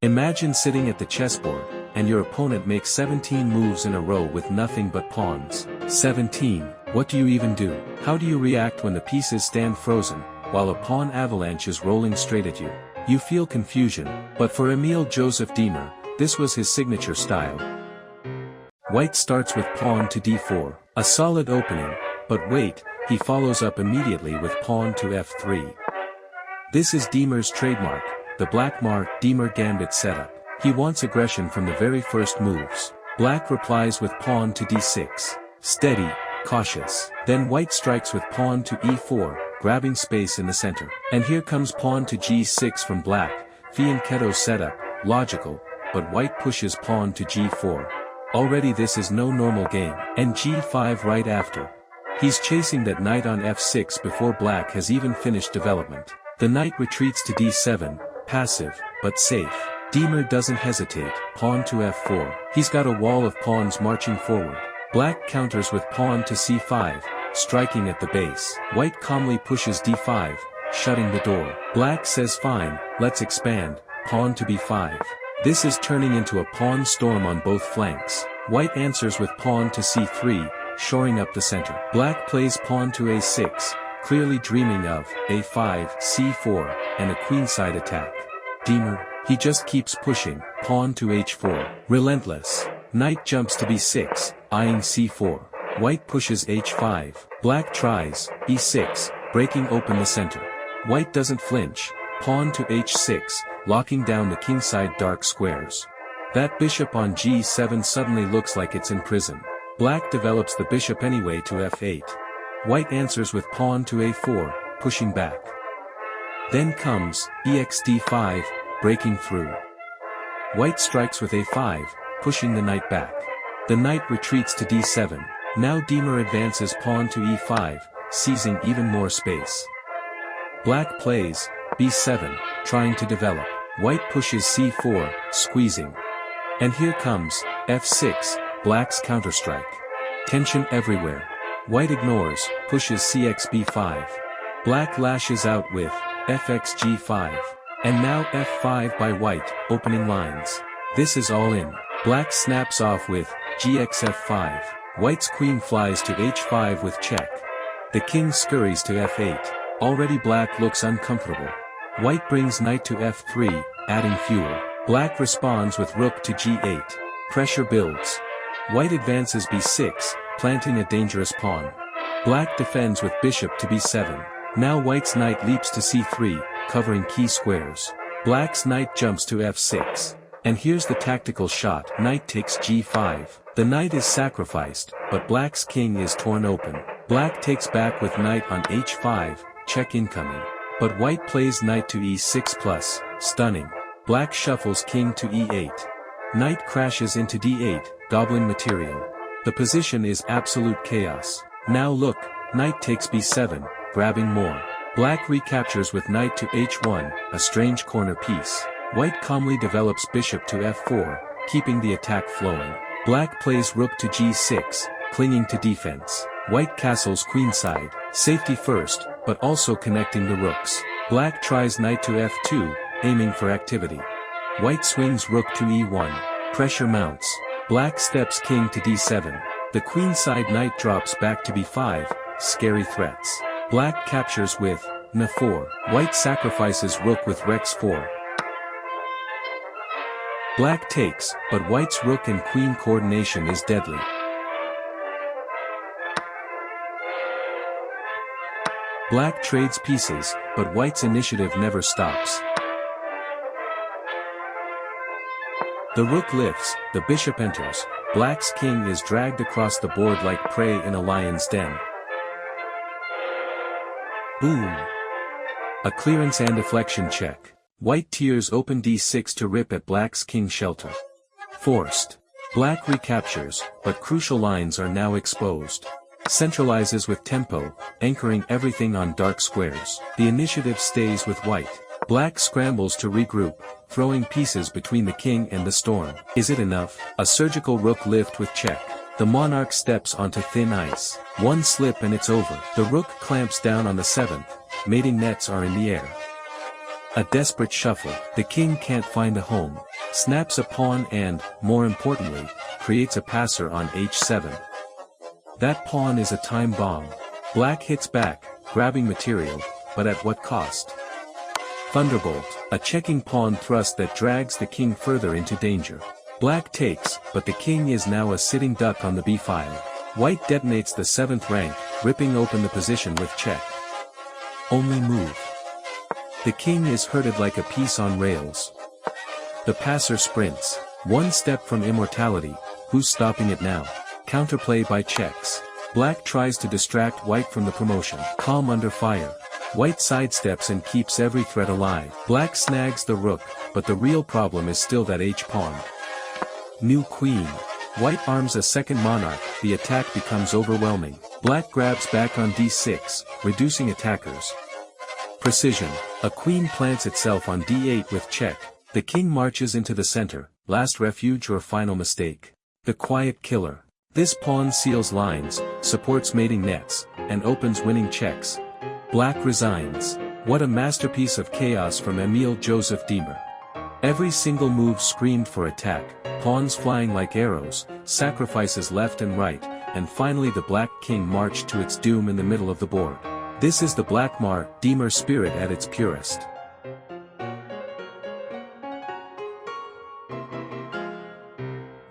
Imagine sitting at the chessboard, and your opponent makes 17 moves in a row with nothing but pawns. 17. What do you even do? How do you react when the pieces stand frozen, while a pawn avalanche is rolling straight at you? You feel confusion, but for Emil Joseph Diemer, this was his signature style. White starts with pawn to d4, a solid opening, but wait, he follows up immediately with pawn to f3. This is Diemer's trademark, the Blackmar Diemer gambit setup. He wants aggression from the very first moves. Black replies with pawn to d6. Steady, cautious. Then white strikes with pawn to e4, grabbing space in the center. And here comes pawn to g6 from black, fianchetto setup, logical, but white pushes pawn to g4. Already this is no normal game. And g5 right after. He's chasing that knight on f6 before black has even finished development. The knight retreats to d7, passive, but safe. Diemer doesn't hesitate, pawn to f4. He's got a wall of pawns marching forward. Black counters with pawn to c5, striking at the base. White calmly pushes d5, shutting the door. Black says fine, let's expand, pawn to b5. This is turning into a pawn storm on both flanks. White answers with pawn to c3, shoring up the center. Black plays pawn to a6, clearly dreaming of a5, c4, and a queenside attack. Diemer, he just keeps pushing, pawn to h4. Relentless. Knight jumps to b6, eyeing c4. White pushes h5. Black tries, e6, breaking open the center. White doesn't flinch, pawn to h6, locking down the kingside dark squares. That bishop on g7 suddenly looks like it's in prison. Black develops the bishop anyway to f8. White answers with pawn to a4, pushing back. Then comes, exd5, breaking through. White strikes with a5, pushing the knight back. The knight retreats to d7. Now Diemer advances pawn to e5, seizing even more space. Black plays, b7, trying to develop. White pushes c4, squeezing. And here comes, f6, black's counterstrike. Tension everywhere. White ignores, pushes cxb5. Black lashes out with, fxg5. And now f5 by white, opening lines. This is all in. Black snaps off with, gxf5. White's queen flies to h5 with check. The king scurries to f8. Already black looks uncomfortable. White brings knight to f3, adding fuel. Black responds with rook to g8. Pressure builds. White advances b6, planting a dangerous pawn. Black defends with bishop to b7. Now white's knight leaps to c3, covering key squares. Black's knight jumps to f6. And here's the tactical shot. Knight takes g5. The knight is sacrificed, but black's king is torn open. Black takes back with knight on h5, check incoming. But white plays knight to e6 plus, stunning. Black shuffles king to e8. Knight crashes into d8, gobbling material. The position is absolute chaos. Now look, knight takes b7, grabbing more. Black recaptures with knight to h1, a strange corner piece. White calmly develops bishop to f4, keeping the attack flowing. Black plays rook to g6, clinging to defense. White castles queenside, safety first, but also connecting the rooks. Black tries knight to f2, aiming for activity. White swings rook to e1. Pressure mounts. Black steps king to d7. The queenside knight drops back to b5, scary threats. Black captures with n4. White sacrifices rook with rex 4. Black takes, but white's rook and queen coordination is deadly. Black trades pieces, but white's initiative never stops. The rook lifts, the bishop enters, black's king is dragged across the board like prey in a lion's den. Boom! A clearance and deflection check. White tears open d6 to rip at black's king shelter. Forced. Black recaptures, but crucial lines are now exposed. Centralizes with tempo, anchoring everything on dark squares. The initiative stays with white. Black scrambles to regroup, throwing pieces between the king and the storm. Is it enough? A surgical rook lift with check. The monarch steps onto thin ice. One slip and it's over. The rook clamps down on the 7th, mating nets are in the air. A desperate shuffle. The king can't find a home. snaps a pawn and, more importantly, creates a passer on h7. That pawn is a time bomb. Black hits back, grabbing material, but at what cost? Thunderbolt, a checking pawn thrust that drags the king further into danger. Black takes, but the king is now a sitting duck on the b file. White detonates the 7th rank, ripping open the position with check. Only move. The king is herded like a piece on rails. The passer sprints, one step from immortality. Who's stopping it now? Counterplay by checks. Black tries to distract white from the promotion. Calm under fire. White sidesteps and keeps every threat alive. Black snags the rook, but the real problem is still that h-pawn. New queen. White arms a second monarch, the attack becomes overwhelming. Black grabs back on d6, reducing attackers. Precision. A queen plants itself on d8 with check. The king marches into the center, last refuge or final mistake. The quiet killer. This pawn seals lines, supports mating nets, and opens winning checks. Black resigns. What a masterpiece of chaos from Emile Joseph Diemer. Every single move screamed for attack, pawns flying like arrows, sacrifices left and right, and finally the black king marched to its doom in the middle of the board. This is the Blackmar Diemer spirit at its purest.